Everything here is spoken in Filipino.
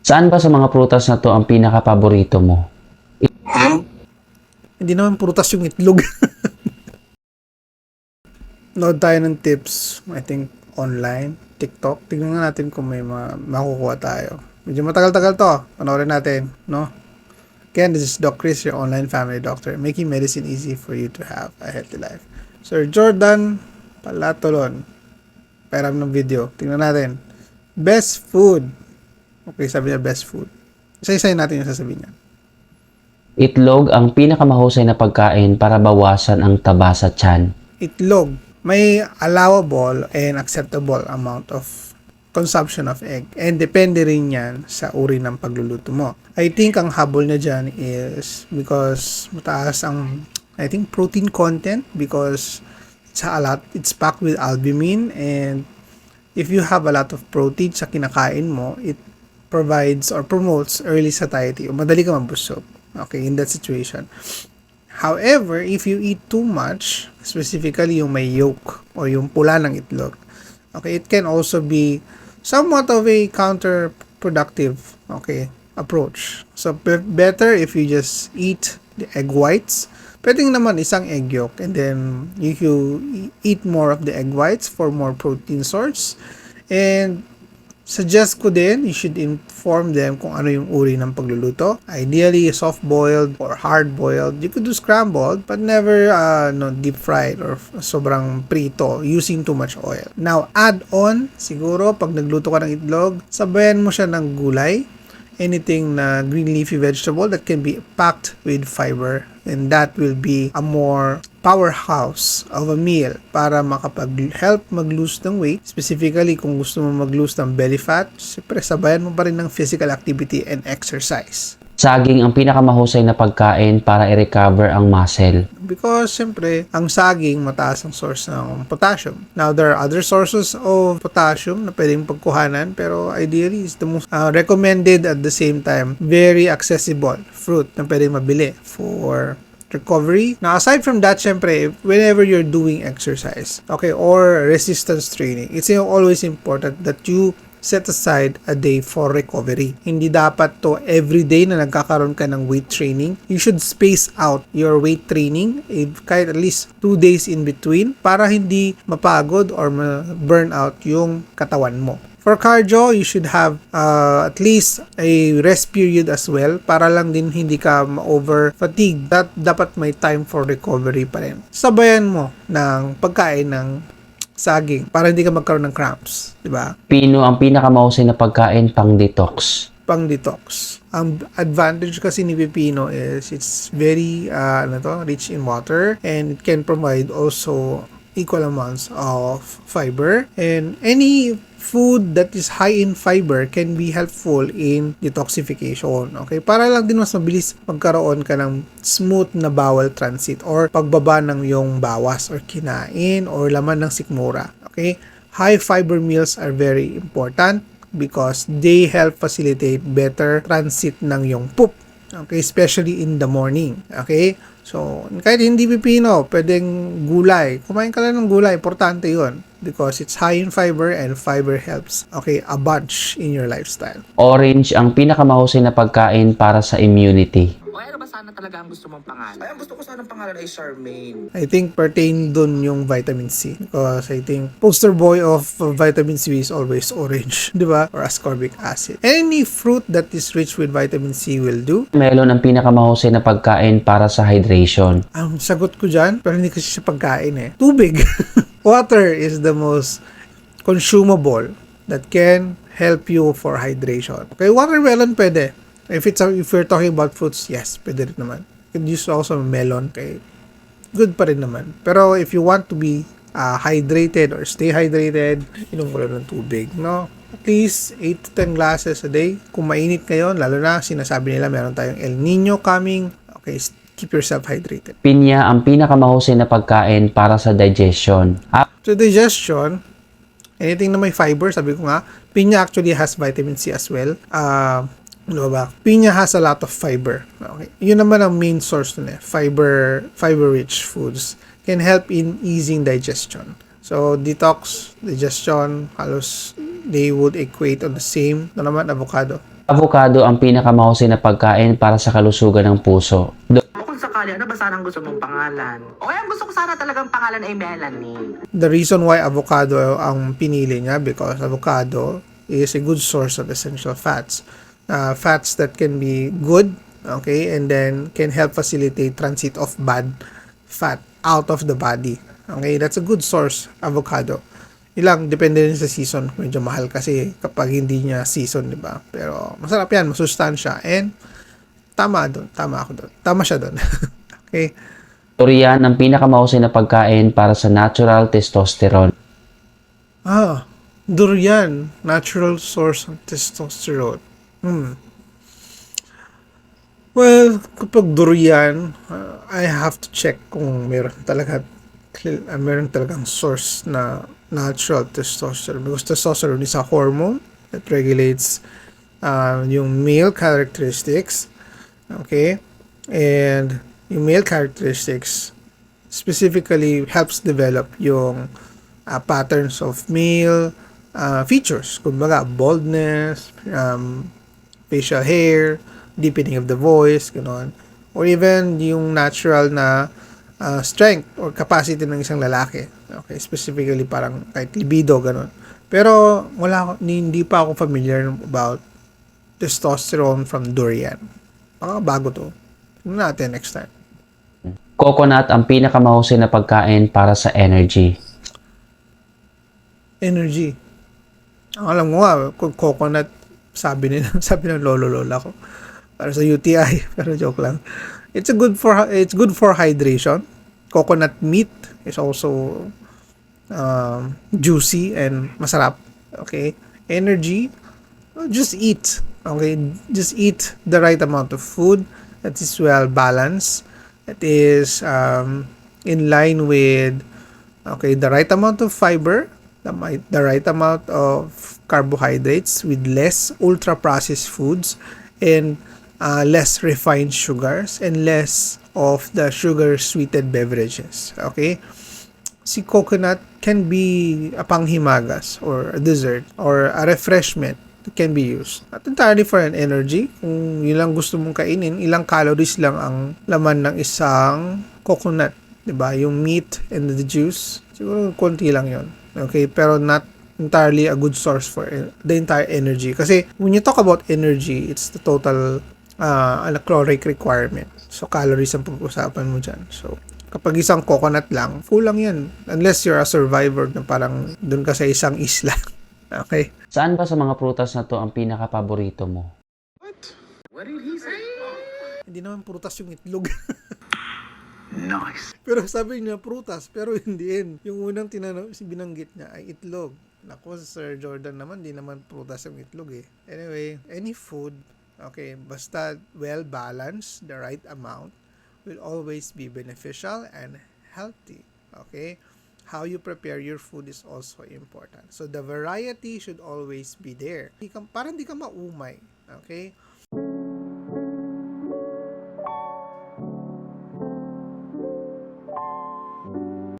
Saan ba sa mga prutas na to ang pinaka-paborito mo? Hindi naman prutas yung itlog. Load tayo ng tips, I think, online, TikTok. Tignan nga natin kung may makukuha tayo. Medyo matagal-tagal to. Panoorin natin, no? Again, this is Doc Chris, your online family doctor, making medicine easy for you to have a healthy life. Sir Jordan Palatolon. Pairam ng video. Tingnan natin. Best food. Okay, sabi niya best food. Isa-isayin natin yung sasabihin niya. Itlog ang pinakamahusay na pagkain para bawasan ang taba sa tiyan. Itlog. May allowable and acceptable amount of consumption of egg. And depende rin yan sa uri ng pagluluto mo. I think ang habol na dyan is because mataas ang, I think, protein content because it's packed with albumin, and if you have a lot of protein sa kinakain mo, it provides or promotes early satiety o madali ka mabusog. Okay, in that situation. However, if you eat too much, specifically yung may yolk o yung pula ng itlog, okay, it can also be somewhat of a counterproductive, okay, approach. So, better if you just eat the egg whites. Pwedeng naman isang egg yolk, and then if you eat more of the egg whites for more protein source. And suggest ko din, you should inform them kung ano yung uri ng pagluluto. Ideally, soft-boiled or hard-boiled. You could do scrambled, but never deep-fried or sobrang prito using too much oil. Now, add on, siguro, pag nagluto ka ng itlog, sabayan mo siya ng gulay. Anything na green leafy vegetable that can be packed with fiber, and that will be a more powerhouse of a meal para makapag-help mag-lose ng weight. Specifically, kung gusto mo mag-lose ng belly fat, siyempre sabayan mo pa rin ng physical activity and exercise. Saging ang pinakamahusay na pagkain para i-recover ang muscle. Because, siyempre, ang saging mataas ang source ng potassium. Now, there are other sources of potassium na pwedeng pagkuhanan, pero ideally, is the most recommended at the same time, very accessible fruit na pwedeng mabili for recovery. Now, aside from that, syempre, whenever you're doing exercise, okay, or resistance training, it's always important that you set aside a day for recovery. Hindi dapat to everyday na nagkakaroon ka ng weight training. You should space out your weight training kahit at least 2 days in between para hindi mapagod or ma-burn out yung katawan mo. For cardio, you should have at least a rest period as well para lang din hindi ka ma-over fatigue. Dapat may time for recovery pa rin. Sabayan mo ng pagkain ng saging para hindi ka magkaroon ng cramps, di ba? Pino ang pinakamahusay na pagkain pang-detox. Pang-detox. Ang advantage kasi ni pipino is it's very rich in water, and it can provide also equal amounts of fiber, and any food that is high in fiber can be helpful in detoxification. Okay? Para lang din mas mabilis magkaroon ka ng smooth na bowel transit or pagbaba ng yung bawas or kinain or laman ng sikmura. Okay? High fiber meals are very important because they help facilitate better transit ng yung poop. Okay? Especially in the morning. Okay? So, kahit hindi pipino, pwedeng gulay. Kumain ka lang ng gulay, importante yun. Because it's high in fiber, and fiber helps, okay, a bunch in your lifestyle. Orange ang pinakamahusay na pagkain para sa immunity. O ano ba sana talaga ang gusto mong pangalan? Ay, ang gusto ko sana ng pangalan ay Charmaine. I think pertain dun yung vitamin C. Because I think poster boy of vitamin C is always orange. Di ba? Or ascorbic acid. Any fruit that is rich with vitamin C will do. Melon ang pinakamahusay na pagkain para sa hydration. Ang sagot ko dyan, pero hindi kasi siya pagkain eh. Tubig. Water is the most consumable that can help you for hydration. Okay, watermelon pwede. If you're talking about fruits, yes, pwede rin naman. You can use also melon. Okay, good pa rin naman. Pero if you want to be hydrated or stay hydrated, inom ko lang ng tubig, no? At least 8 to 10 glasses a day. Kung mainit ngayon, lalo na sinasabi nila meron tayong El Nino coming. Okay, keep yourself hydrated. Pinya ang pinakamahusay na pagkain para sa digestion. So digestion, anything na may fiber, sabi ko nga, pinya actually has vitamin C as well. Ano ba? Pinya has a lot of fiber. Okay. Yun naman ang main source nun eh. Fiber-rich foods can help in easing digestion. So, detox, digestion, halos they would equate on the same. Ito naman, avocado. Avocado ang pinakamahusay na pagkain para sa kalusugan ng puso. O kung sakali, ano ba sanang gusto mong pangalan? O kaya gusto ko sana talagang pangalan ay Melanie. The reason why avocado ang pinili niya because avocado is a good source of essential fats. Fats that can be good, okay, and then can help facilitate transit of bad fat out of the body. Okay, that's a good source, avocado. Ilang, depende rin sa season. Medyo mahal kasi kapag hindi niya season, di ba? Pero masarap yan, masustansya. And tama doon, tama ako doon. Tama siya doon. Okay. Durian ang pinakamahusay na pagkain para sa natural testosterone. Durian, natural source of testosterone. Well, kapag durian, I have to check kung meron talagang source na natural testosterone. Because testosterone is a hormone that regulates yung male characteristics. Okay? And yung male characteristics specifically helps develop yung patterns of male features. Kumbaga, baldness, facial hair, deepening of the voice, gano'n. Or even yung natural na strength or capacity ng isang lalaki. Okay, specifically parang kahit libido, gano'n. Pero hindi pa ako familiar about testosterone from durian. Baka bago to. Tingnan natin next time. Coconut ang pinakamahusay na pagkain para sa energy. Energy. Ang alam ko nga, coconut, sabi ng lolo-lola ko. Para sa UTI, pero joke lang. It's good for hydration. Coconut meat is also juicy and masarap. Okay? Energy, just eat. Okay? Just eat the right amount of food that is well balanced. That is in line with the right amount of fiber, the right amount of carbohydrates with less ultra processed foods and less refined sugars and less of the sugar sweetened beverages. Okay? Si coconut can be a panghimagas or a dessert or a refreshment that can be used. Not entirely for an energy. Kung yun lang gusto mong kainin, ilang calories lang ang laman ng isang coconut. Diba? Yung meat and the juice, siguro konti lang yon. Okay? Pero not entirely a good source for the entire energy. Kasi when you talk about energy, it's the total caloric requirement. So, calories ang pag-usapan mo dyan. So, kapag isang coconut lang, full lang yan. Unless you're a survivor na parang dun ka sa isang isla. Okay? Saan ba sa mga prutas na to ang pinaka-paborito mo? What did he say? Hindi naman prutas yung itlog. Nice. Pero sabi niya prutas, pero hindi yan. Yung unang binanggit niya ay itlog. Naku, Sir Jordan naman, di naman prutas yung itlog eh. Anyway, any food, okay, basta well-balanced, the right amount, will always be beneficial and healthy. Okay? How you prepare your food is also important. So, the variety should always be there. Parang di ka maumay. Okay?